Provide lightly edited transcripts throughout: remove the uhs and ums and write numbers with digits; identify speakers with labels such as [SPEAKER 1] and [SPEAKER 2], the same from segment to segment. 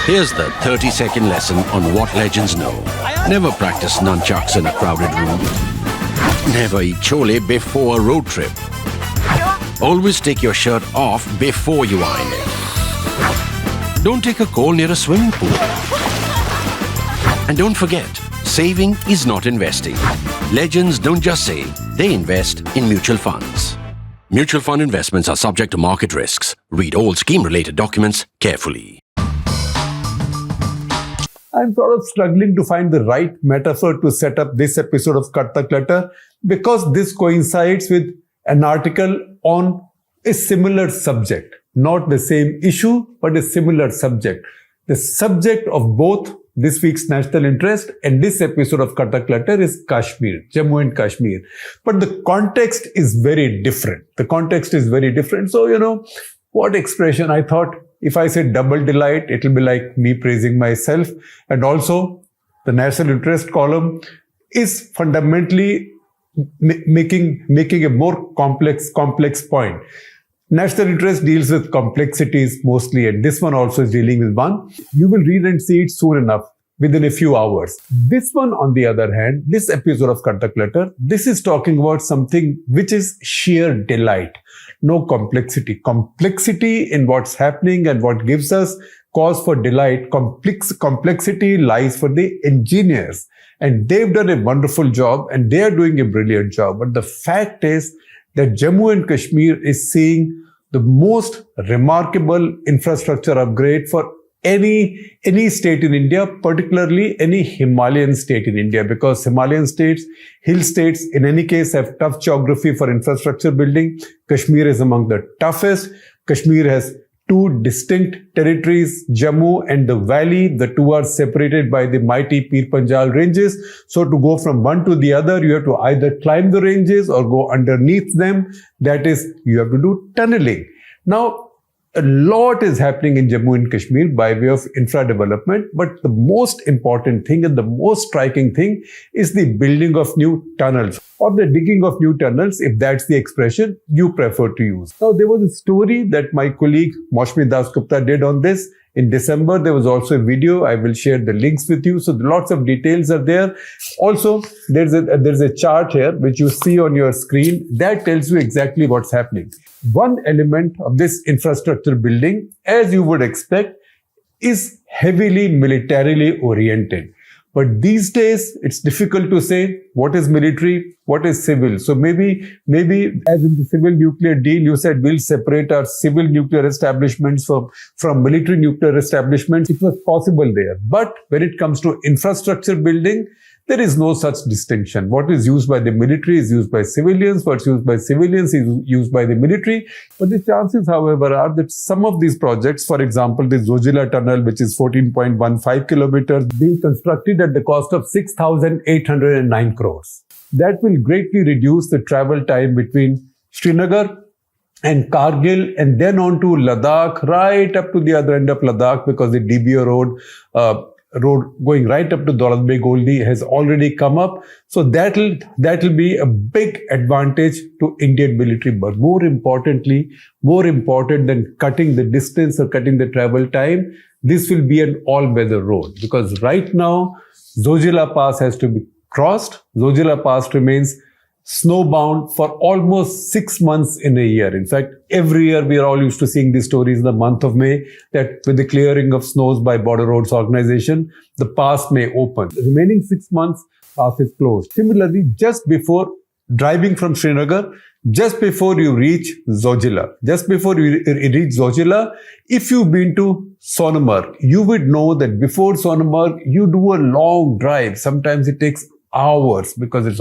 [SPEAKER 1] Here's the 30-second lesson on what legends know. Never practice nunchucks in a crowded room. Never eat chole before a road trip. Always take your shirt off before you iron it. Don't take a call near a swimming pool. And don't forget, saving is not investing. Legends don't just save, they invest in mutual funds. Mutual fund investments are subject to market risks. Read all scheme-related documents carefully.
[SPEAKER 2] I'm sort of struggling to find the right metaphor to set up this episode of Cut The Clutter because this coincides with an article on a similar subject. Not the same issue, but a similar subject. The subject of both this week's national interest and this episode of Cut The Clutter is Kashmir, Jammu and Kashmir. But the context is very different. So, what expression? I thought if I say double delight, it will be like me praising myself. And also, the national interest column is fundamentally making a more complex point. National interest deals with complexities mostly, and this one also is dealing with one. You will read and see it soon enough, within a few hours. This one, on the other hand, this episode of Cut The Clutter, this is talking about something which is sheer delight. No complexity. Complexity in what's happening and what gives us cause for delight. Complexity lies for the engineers. And they've done a wonderful job and they are doing a brilliant job. But the fact is that Jammu and Kashmir is seeing the most remarkable infrastructure upgrade for any state in India, particularly any Himalayan state in India, because Himalayan states, hill states, in any case have tough geography for infrastructure building. Kashmir is among the toughest. Kashmir has two distinct territories, Jammu and the valley. The two are separated by the mighty Pir Panjal ranges. So to go from one to the other, you have to either climb the ranges or go underneath them. That is, you have to do tunneling. Now, a lot is happening in Jammu and Kashmir by way of infra development, but the most important thing and the most striking thing is the building of new tunnels or the digging of new tunnels, if that's the expression you prefer to use. Now, there was a story that my colleague Maushmi Das Gupta did on this. In December, there was also a video. I will share the links with you. So lots of details are there. Also, there's a chart here, which you see on your screen that tells you exactly what's happening. One element of this infrastructure building, as you would expect, is heavily militarily oriented. But these days, it's difficult to say what is military, what is civil. So maybe as in the civil nuclear deal, you said we'll separate our civil nuclear establishments from military nuclear establishments. It was possible there. But when it comes to infrastructure building, there is no such distinction. What is used by the military is used by civilians. What's used by civilians is used by the military. But the chances, however, are that some of these projects, for example, the Zojila Tunnel, which is 14.15 kilometers, being constructed at the cost of 6,809 crores. That will greatly reduce the travel time between Srinagar and Kargil and then on to Ladakh, right up to the other end of Ladakh, because the DBO road going right up to Daulat Beg Oldi has already come up. So that'll be a big advantage to Indian military. But more important than cutting the distance or cutting the travel time, this will be an all-weather road, because right now Zojila Pass has to be crossed. Zojila Pass remains snowbound for almost 6 months in a year. In fact, every year we are all used to seeing these stories in the month of May that with the clearing of snows by Border Roads Organization, the pass may open. The remaining 6 months, pass is closed. Similarly, just before driving from Srinagar, just before you reach Zojila, if you've been to Sonamarg, you would know that before Sonamarg, you do a long drive. Sometimes it takes hours because it's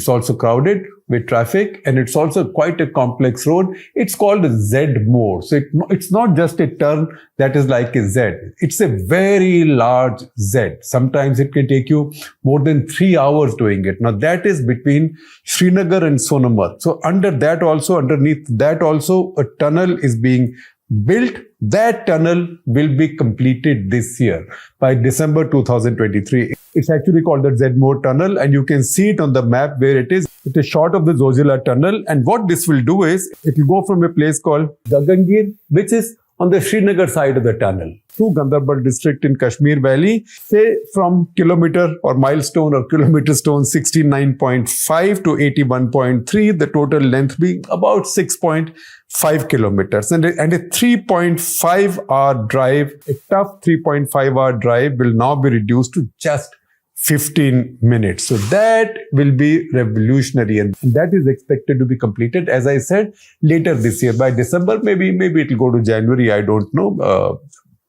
[SPEAKER 2] also crowded with traffic and it's also quite a complex road. It's called a Z mode. So it's not just a turn that is like a Z. It's a very large Z. Sometimes it can take you more than 3 hours doing it. Now that is between Srinagar and Sonamarg. So underneath that also, a tunnel is being built. That tunnel will be completed this year by December 2023. It's actually called the Z-Mode Tunnel and you can see it on the map where it is. It's a shot of the Zojila Tunnel, and what this will do is it will go from a place called Gagangir, which is on the Srinagar side of the tunnel through Gandarbal district in Kashmir Valley, say from kilometer or milestone or kilometer stone 69.5 to 81.3, the total length being about 6.5 kilometers. And a 3.5 hour drive, a tough 3.5 hour drive will now be reduced to just 15 minutes. So that will be revolutionary, and that is expected to be completed, as I said, later this year by December. Maybe it will go to January. I don't know.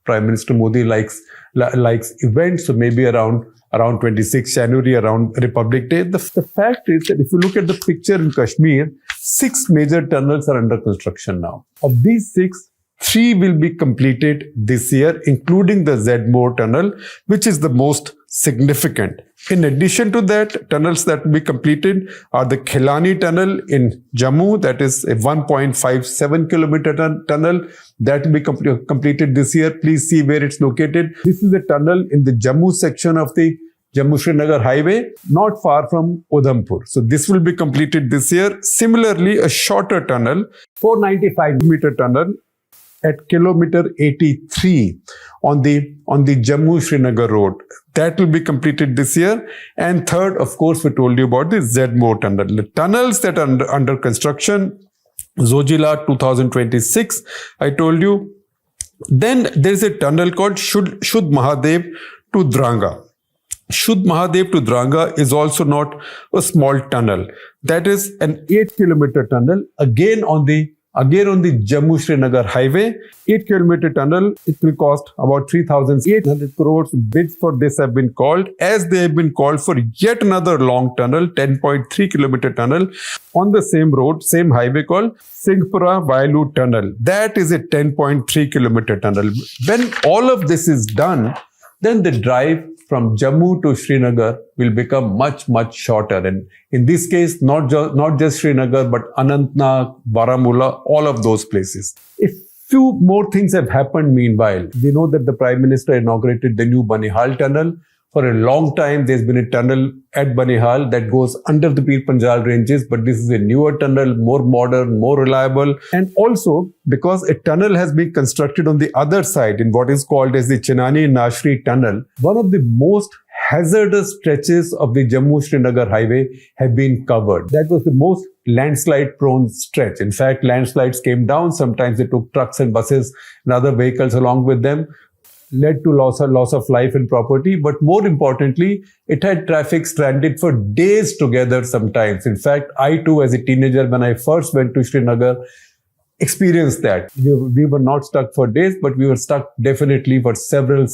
[SPEAKER 2] Prime Minister Modi likes events, so maybe around 26 January, around Republic Day. The fact is that if you look at the picture in Kashmir, 6 major tunnels are under construction now. Of these 6, 3 will be completed this year, including the Zedmore tunnel, which is the most significant. In addition to that, tunnels that will be completed are the Khilani tunnel in Jammu, that is a 1.57 kilometer tunnel that will be completed this year. Please see where it's located. This is a tunnel in the Jammu section of the Jammu-Srinagar highway, not far from Udhampur. So this will be completed this year. Similarly, a shorter tunnel, 495 meter tunnel at kilometer 83 on the Jammu-Srinagar road. That will be completed this year. And third, of course, we told you about the Zedmore tunnel. The tunnels that are under construction, Zojila 2026, I told you. Then there is a tunnel called Shud Mahadev to Dranga. Shud Mahadev to Dranga is also not a small tunnel. That is an 8-kilometer tunnel, again on the Jammu-Srinagar highway. 8-kilometer tunnel, it will cost about 3,800 crores. Bids for this have been called, as they have been called for yet another long tunnel, 10.3-kilometer tunnel on the same road, same highway called Singhpura Vailu Tunnel. That is a 10.3-kilometer tunnel. When all of this is done, then the drive from Jammu to Srinagar will become much, much shorter. And in this case, not just Srinagar, but Anantnag, Baramulla, all of those places. A few more things have happened meanwhile. We know that the Prime Minister inaugurated the new Banihal tunnel. For a long time, there's been a tunnel at Banihal that goes under the Pir Panjal ranges, but this is a newer tunnel, more modern, more reliable. And also, because a tunnel has been constructed on the other side in what is called as the Chenani Nashri tunnel, one of the most hazardous stretches of the Jammu-Srinagar highway have been covered. That was the most landslide-prone stretch. In fact, landslides came down. Sometimes they took trucks and buses and other vehicles along with them, led to loss of life and property. But more importantly, it had traffic stranded for days together sometimes. In fact, I too, as a teenager, when I first went to Srinagar, experienced that. We were not stuck for days, but we were stuck definitely for several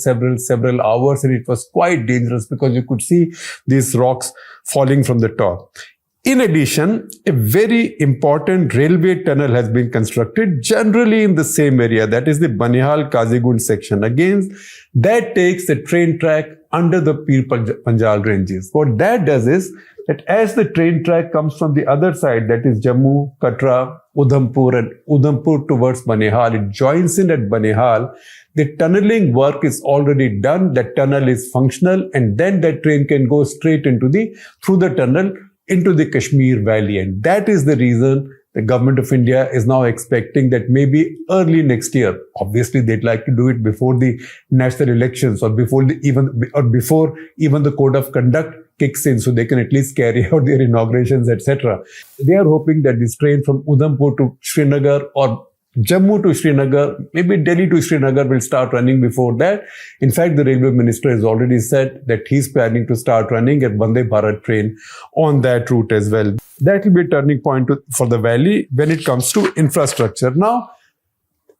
[SPEAKER 2] hours, and it was quite dangerous because you could see these rocks falling from the top. In addition, a very important railway tunnel has been constructed, generally in the same area, that is the Banihal-Kazigund section. Again, that takes the train track under the Pir Panjal ranges. What that does is that as the train track comes from the other side, that is Jammu, Katra, Udhampur, and Udhampur towards Banihal, it joins in at Banihal. The tunneling work is already done. The tunnel is functional, and then that train can go straight through the tunnel into the Kashmir Valley. And that is the reason the government of India is now expecting that maybe early next year, obviously they'd like to do it before the national elections or before even the code of conduct kicks in, so they can at least carry out their inaugurations, etc. They are hoping that this train from Udhampur to Srinagar or Jammu to Srinagar, maybe Delhi to Srinagar will start running before that. In fact, the railway minister has already said that he's planning to start running a Vande Bharat train on that route as well. That will be a turning point for the valley when it comes to infrastructure. Now,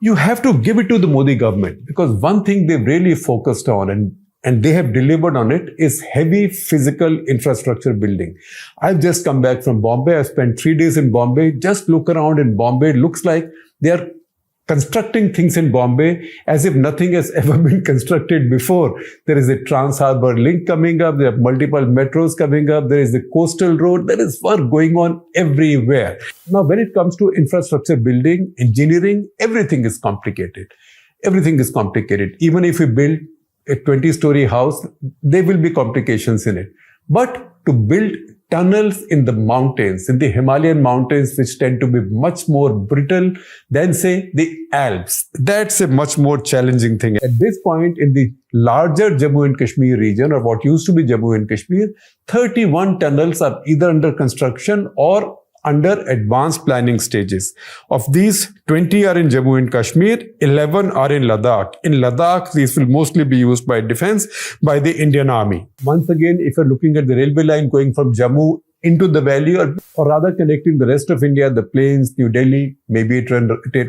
[SPEAKER 2] you have to give it to the Modi government, because one thing they've really focused on and they have delivered on it is heavy physical infrastructure building. I've just come back from Bombay. I've spent 3 days in Bombay. Just look around in Bombay. It looks like they are constructing things in Bombay as if nothing has ever been constructed before. There is a Trans-Harbour link coming up. There are multiple metros coming up. There is the coastal road. There is work going on everywhere. Now, when it comes to infrastructure building, engineering, everything is complicated. Everything is complicated. Even if you build a 20-story house, there will be complications in it. But to build tunnels in the mountains, in the Himalayan mountains, which tend to be much more brittle than, say, the Alps. That's a much more challenging thing. At this point, in the larger Jammu and Kashmir region, or what used to be Jammu and Kashmir, 31 tunnels are either under construction or under advanced planning stages. Of these, 20 are in Jammu and Kashmir, 11 are in Ladakh. In Ladakh, these will mostly be used by defense, by the Indian Army. Once again, if you're looking at the railway line going from Jammu into the valley, or rather connecting the rest of India, the plains, New Delhi, maybe a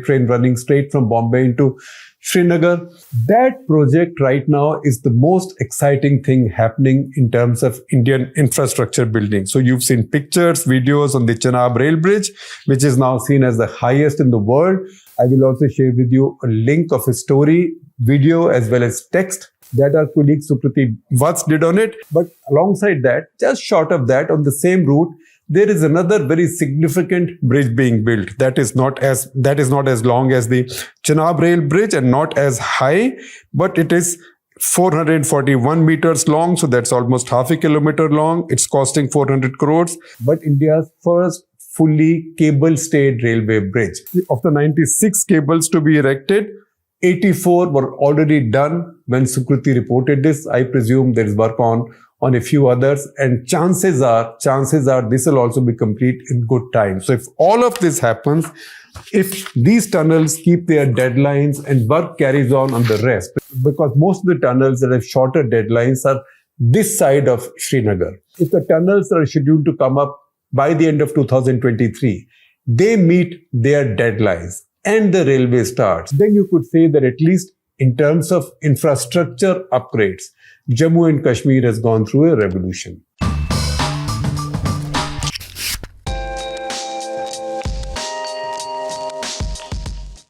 [SPEAKER 2] train running straight from Bombay into Srinagar. That project right now is the most exciting thing happening in terms of Indian infrastructure building. So you've seen pictures, videos on the Chenab Rail Bridge, which is now seen as the highest in the world. I will also share with you a link of a story, video, as well as text that our colleague Suprati Vats did on it. But alongside that, just short of that, on the same route, there is another very significant bridge being built that is not as long as the Chenab Rail Bridge and not as high, but it is 441 meters long, so that's almost half a kilometer long. It's costing 400 crores. But India's first fully cable-stayed railway bridge. Of the 96 cables to be erected, 84 were already done when Sukriti reported this. I presume there is work on a few others, and chances are this will also be complete in good time. So if all of this happens, if these tunnels keep their deadlines and work carries on the rest, because most of the tunnels that have shorter deadlines are this side of Srinagar. If the tunnels are scheduled to come up by the end of 2023, they meet their deadlines and the railway starts, then you could say that at least in terms of infrastructure upgrades, Jammu and Kashmir has gone through a revolution.